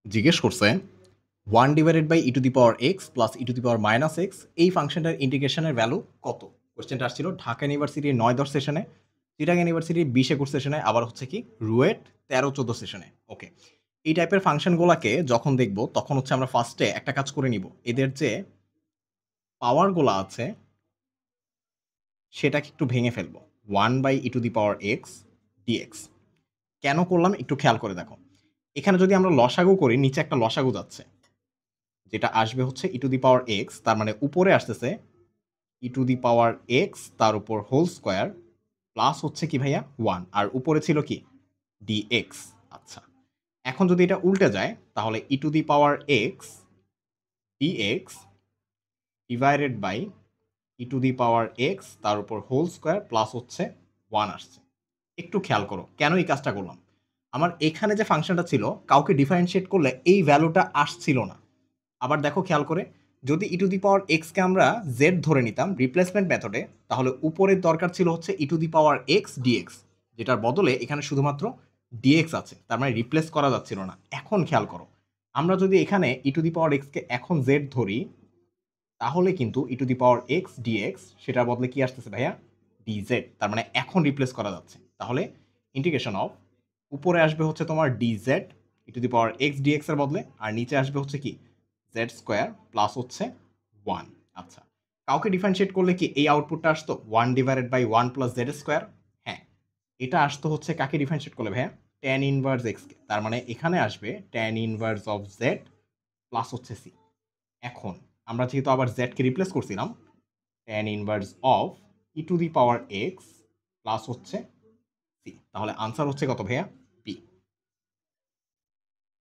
জিজ্ঞেস করছে 1/e⁻x plus e⁻−x এই ফাংশনটার ইন্টিগ্রেশনের ভ্যালু কত? কোয়েশ্চেনটা আসছিল ঢাকা ইউনিভার্সিটির ৯-১০ সেশনে, চিটাগাং ইউনিভার্সিটির ২০-২১ সেশনে, আবার হচ্ছে কি রুয়েট ১৩-১৪ সেশনে। ওকে। এই টাইপের ফাংশনগুলাকে যখন দেখব তখন হচ্ছে আমরা ফার্স্টে একটা কাজ করে নিব। এদের যে পাওয়ার গুলা আছে সেটাকে একটু ভেঙে ফেলবো। 1/e⁻x dx। কেন করলাম একটু খেয়াল করে দেখো। এখানে যদি আমরা লসাগু করি নিচে একটা লসাগু যাচ্ছে। যেটা আসবে হচ্ছে e⁻x তার মানে উপরে আসতেছে e⁻x তার উপর হোল স্কয়ার প্লাস হচ্ছে কি ভাইয়া 1 আর উপরে ছিল কি dx। আচ্ছা। এখন যদি এটা উল্টে যায় তাহলে e⁻x dx divided by e⁻x তার উপর হোল স্কয়ার প্লাস হচ্ছে 1 আসছে। একটু খেয়াল করো কেন এই কাজটা করলাম। আমার এখানে যে ফাংশনটা ছিল কাউকে ডিফারেনশিয়েট করলে এই ভ্যালুটা আসছিল না। আবার দেখো খেয়াল করে যদি e⁻x কে আমরা z ধরে নিতাম রিপ্লেসমেন্ট মেথডে তাহলে উপরের দরকার ছিল হচ্ছে e⁻x dx যেটার বদলে এখানে শুধুমাত্র dx আছে তার মানে রিপ্লেস করা যাচ্ছিল না। এখন খেয়াল করো আমরা যদি এখানে e⁻x কে এখন z ধরি তাহলে কিন্তু e⁻x dx সেটার বদলে কি আসতেছে ভাইয়া dz তার মানে এখন রিপ্লেস করা যাচ্ছে। তাহলে ইন্টিগ্রেশন অফ উপরে আসবে হচ্ছে তোমার dz e⁻x dx এর বদলে আর নিচে আসবে হচ্ছে কি z স্কয়ার প্লাস হচ্ছে 1। আচ্ছা কাউকে ডিফারেনশিয়েট করলে কি এই আউটপুটটা আসতো 1/1 প্লাস z স্কয়ার। হ্যাঁ এটা আসতো হচ্ছে কাকে ডিফারেনশিয়েট করলে ভাইয়া tan ইনভার্স x কে তার মানে এখানে আসবে tan inverse of z plus হচ্ছে c। এখন আমরা যেহেতু আবার z কে রিপ্লেস করছিলাম tan inverse of e⁻x plus হচ্ছে c তাহলে আনসার হচ্ছে কত ভাইয়া